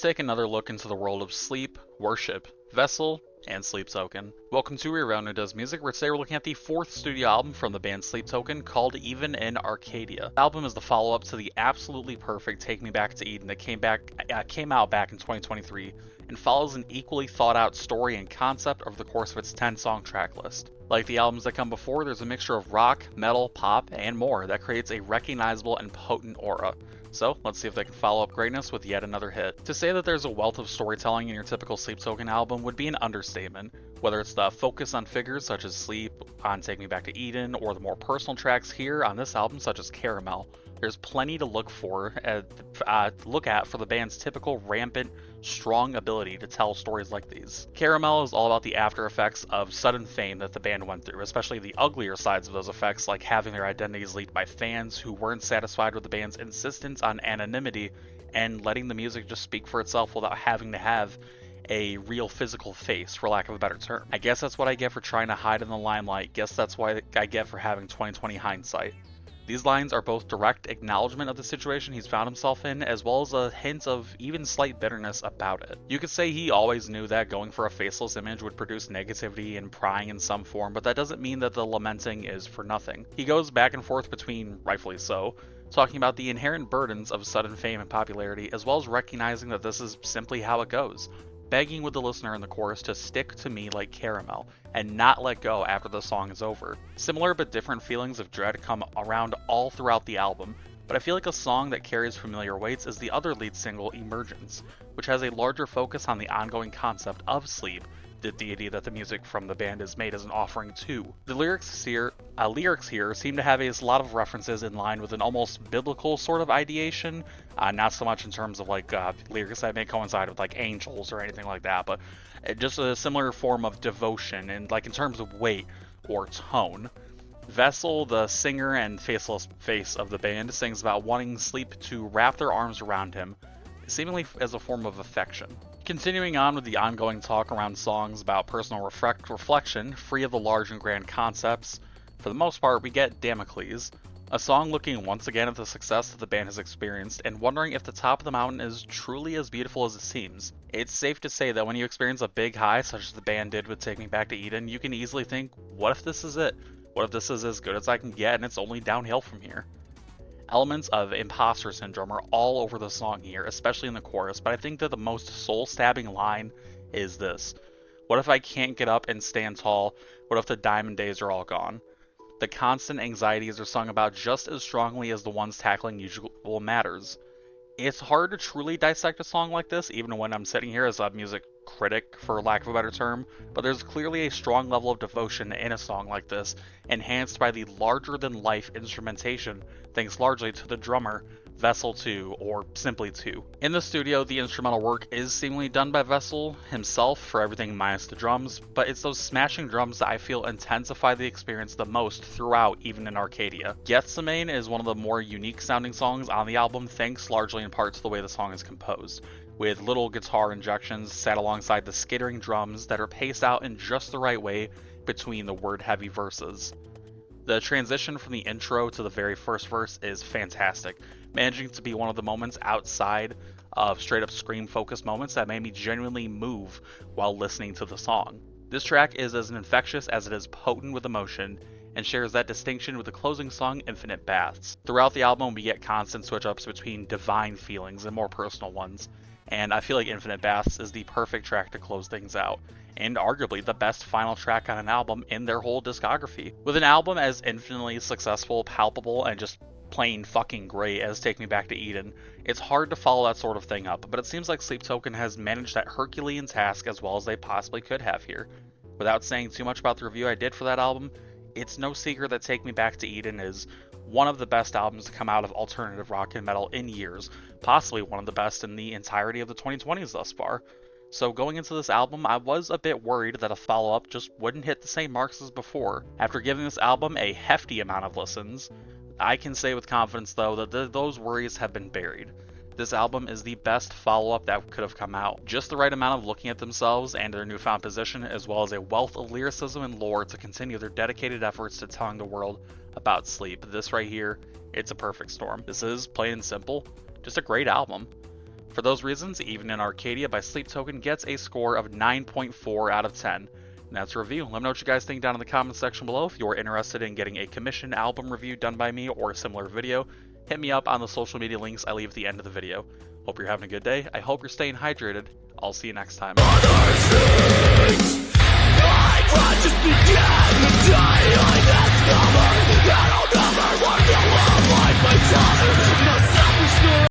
take another look into the world of Sleep, Worship, Vessel, and Sleep Token. Welcome to Reround Who Does Music, where today we're looking at the fourth studio album from the band Sleep Token called Even in Arcadia. The album is the follow-up to the absolutely perfect Take Me Back to Eden that came out back in 2023 and follows an equally thought-out story and concept over the course of its 10-song track list. Like the albums that come before, there's a mixture of rock, metal, pop, and more that creates a recognizable and potent aura. So, let's see if they can follow up greatness with yet another hit. To say that there's a wealth of storytelling in your typical Sleep Token album would be an understatement, whether it's the focus on figures such as Sleep on Take Me Back to Eden, or the more personal tracks here on this album such as Caramel. There's plenty to look at for the band's typical rampant, strong ability to tell stories like these. Caramel is all about the after effects of sudden fame that the band went through, especially the uglier sides of those effects, like having their identities leaked by fans who weren't satisfied with the band's insistence on anonymity and letting the music just speak for itself without having to have a real physical face, for lack of a better term. I guess that's what I get for trying to hide in the limelight. Guess that's what I get for having 2020 hindsight. These lines are both direct acknowledgement of the situation he's found himself in, as well as a hint of even slight bitterness about it. You could say he always knew that going for a faceless image would produce negativity and prying in some form, but that doesn't mean that the lamenting is for nothing. He goes back and forth between, rightfully so, talking about the inherent burdens of sudden fame and popularity, as well as recognizing that this is simply how it goes, begging with the listener in the chorus to stick to me like caramel and not let go after the song is over. Similar but different feelings of dread come around all throughout the album, but I feel like a song that carries familiar weights is the other lead single, Emergence, which has a larger focus on the ongoing concept of sleep, the deity that the music from the band is made as an offering to. The lyrics here seem to have a lot of references in line with an almost biblical sort of ideation, not so much in terms of like lyrics that may coincide with like angels or anything like that, but just a similar form of devotion and like in terms of weight or tone. Vessel, the singer and faceless face of the band, sings about wanting Sleep to wrap their arms around him, seemingly as a form of affection. Continuing on with the ongoing talk around songs about personal reflection, free of the large and grand concepts, for the most part we get Damocles, a song looking once again at the success that the band has experienced and wondering if the top of the mountain is truly as beautiful as it seems. It's safe to say that when you experience a big high such as the band did with Take Me Back to Eden, you can easily think, what if this is it? What if this is as good as I can get and it's only downhill from here? Elements of imposter syndrome are all over the song here, especially in the chorus, but I think that the most soul-stabbing line is this. What if I can't get up and stand tall? What if the diamond days are all gone? The constant anxieties are sung about just as strongly as the ones tackling usual matters. It's hard to truly dissect a song like this, even when I'm sitting here as a music critic, for lack of a better term, but there's clearly a strong level of devotion in a song like this, enhanced by the larger-than-life instrumentation, thanks largely to the drummer, Vessel 2, or simply 2. In the studio, the instrumental work is seemingly done by Vessel himself for everything minus the drums, but it's those smashing drums that I feel intensify the experience the most throughout, even in Arcadia. Gethsemane is one of the more unique sounding songs on the album, thanks largely in part to the way the song is composed, with little guitar injections set alongside the skittering drums that are paced out in just the right way between the word-heavy verses. The transition from the intro to the very first verse is fantastic, managing to be one of the moments outside of straight-up scream-focused moments that made me genuinely move while listening to the song. This track is as infectious as it is potent with emotion, and shares that distinction with the closing song, Infinite Baths. Throughout the album, we get constant switch-ups between divine feelings and more personal ones, and I feel like Infinite Baths is the perfect track to close things out, and arguably the best final track on an album in their whole discography. With an album as infinitely successful, palpable, and just plain fucking great as Take Me Back to Eden, it's hard to follow that sort of thing up, but it seems like Sleep Token has managed that Herculean task as well as they possibly could have here. Without saying too much about the review I did for that album, it's no secret that Take Me Back to Eden is one of the best albums to come out of alternative rock and metal in years, possibly one of the best in the entirety of the 2020s thus far. So going into this album, I was a bit worried that a follow-up just wouldn't hit the same marks as before. After giving this album a hefty amount of listens, I can say with confidence though that those worries have been buried. This album is the best follow-up that could have come out. Just the right amount of looking at themselves and their newfound position, as well as a wealth of lyricism and lore to continue their dedicated efforts to telling the world about sleep. This right here, it's a perfect storm. This is, plain and simple, just a great album. For those reasons, Even in Arcadia by Sleep Token gets a score of 9.4 out of 10. And that's a review. Let me know what you guys think down in the comments section below. If you're interested in getting a commission album review done by me or a similar video, hit me up on the social media links I leave at the end of the video. Hope you're having a good day. I hope you're staying hydrated. I'll see you next time.